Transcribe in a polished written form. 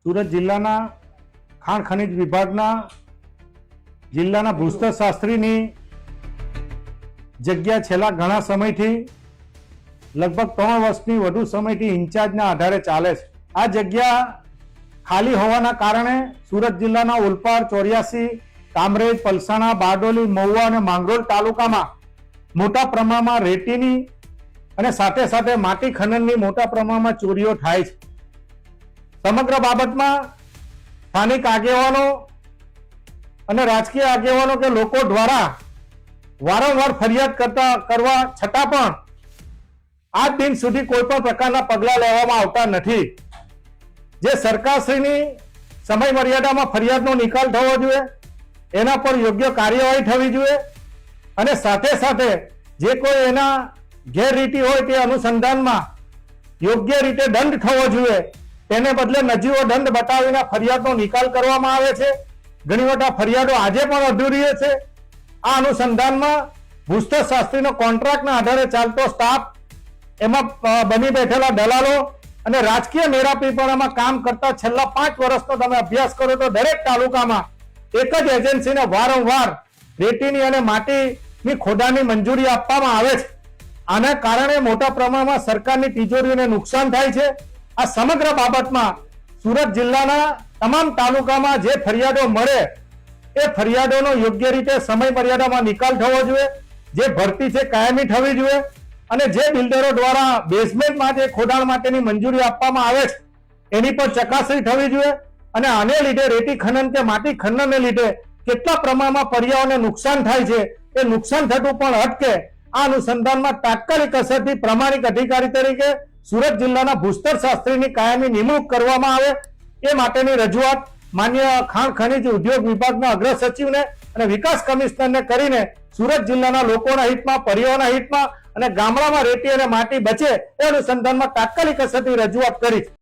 સુરત જિલ્લાના ખાણ ખનિજ વિભાગના જિલ્લાના ભૂસ્તરશાસ્ત્રીની જગ્યા છેલ્લા ઘણા સમયથી લગભગ 3 વર્ષથી વધુ સમયથી ઇન્ચાર્જના આધારે ચાલે છે। આ જગ્યા ખાલી હોવાના કારણે સુરત જિલ્લાના ઓલપાડ, ચોર્યાસી, કામરેજ, પલસાણા, બારડોલી, મહુવા અને માંગરોળ તાલુકામાં મોટા પ્રમાણમાં રેતીની અને સાથે સાથે માટી ખનનની મોટા પ્રમાણમાં ચોરીઓ થાય છે। સમગ્ર બાબતમાં સ્થાનિક આગેવાનો અને રાજકીય આગેવાનો કે લોકો દ્વારા વારંવાર ફરિયાદ કરવા છતાં પણ આજ દિન સુધી કોઈ પણ પ્રકારના પગલાં લેવામાં આવતા નથી। જે સરકારશ્રીની સમય મર્યાદામાં ફરિયાદનો નિકાલ થવો જોઈએ, એના પર યોગ્ય કાર્યવાહી થવી જોઈએ અને સાથે સાથે જે કોઈ એના ગેરરીતિ હોય તે અનુસંધાનમાં યોગ્ય રીતે દંડ થવો જોઈએ। તેને બદલે નજીવો દંડ બતાવીને ફરિયાદનો નિકાલ કરવામાં આવે છે। ઘણી વખત ફરિયાદો આજે પણ અધૂરી છે। આ અનુસંધાનમાં ભૂસ્તરશાસ્ત્રીનો કોન્ટ્રાક્ટના આધારે ચાલતો સ્ટાફ, એમાં બની બેઠેલા દલાલો અને રાજકીય મેરાપીપણામાં કામ કરતા છેલ્લા 5 વર્ષનો તમે અભ્યાસ કરો તો દરેક તાલુકામાં એક જ એજન્સીને વારંવાર રેતીની અને માટીની ખોદાણની મંજૂરી આપવામાં આવે છે। આના કારણે મોટા પ્રમાણમાં સરકારની તિજોરીને નુકસાન થાય છે। આ સમગ્ર બાબતમાં સુરત જિલ્લાના તમામ તાલુકામાં જે ફરિયાદો મળે એ ફરિયાદોનો યોગ્ય રીતે સમય મર્યાદામાં નિકાલ થવો જોઈએ। જે ભરતી છે કાયમી થવી જોઈએ અને જે બિલ્ડરો દ્વારા બેઝમેન્ટમાં જે ખોદાણ માટેની મંજૂરી આપવામાં આવે છે એની પર ચકાસણી થવી જોઈએ અને આને લીધે રેતી ખનન કે માટી ખનનને લીધે કેટલા પ્રમાણમાં પર્યાવરણને નુકસાન થાય છે એ નુકસાન થતું પણ અટકે। આ અનુસંધાનમાં તાત્કાલિક અસરથી પ્રામાણિક અધિકારી તરીકે સુરત જિલ્લાના ભૂસ્તરશાસ્ત્રીની કાયમી નિમણૂક કરવામાં આવે એ માટેની રજૂઆત માન્ય ખાણ ખનિજ ઉદ્યોગ વિભાગના અગ્ર સચિવને અને વિકાસ કમિશનરને કરીને સુરત જિલ્લાના લોકોના હિતમાં, પરિવારના હિતમાં અને ગામડામાં રેતી અને માટી બચે એ અનુસંધાનમાં તાત્કાલિક અસરથી રજૂઆત કરી છે।